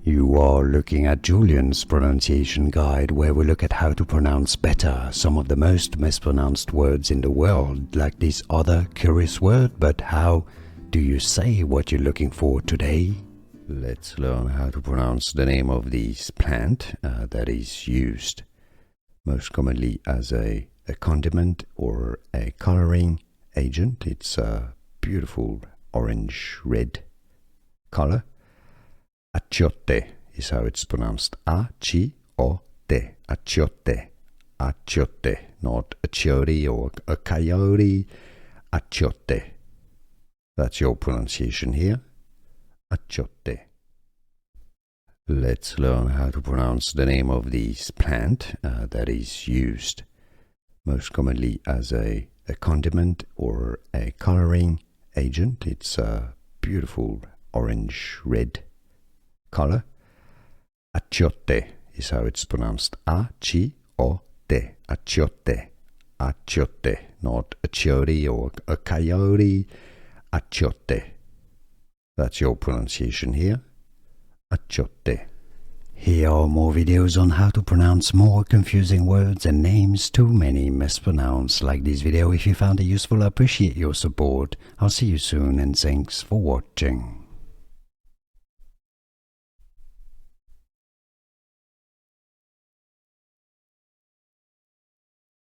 You are looking at Julian's pronunciation guide, where we look at how to pronounce better some of the most mispronounced words in the world, like this other curious word. But how do you say what you're looking for today? Let's learn how to pronounce the name of this plant that is used most commonly as a condiment or a coloring agent. It's a beautiful orange-red color. Achiote is how it's pronounced. A-C-O-T. Achiote. Achiote. Not achiote or a coyote. Achiote. That's your pronunciation here. Achiote. Let's learn how to pronounce the name of this plant that is used most commonly as a condiment or a coloring agent. It's a beautiful orange-red color. Achiote is how it's pronounced. A-C-O-T. Achiote. Achiote. Not achiote or a coyote. Achiote. That's your pronunciation here. Achiote. Here are more videos on how to pronounce more confusing words and names too many mispronounced. Like this video if you found it useful. I appreciate your support. I'll see you soon and thanks for watching.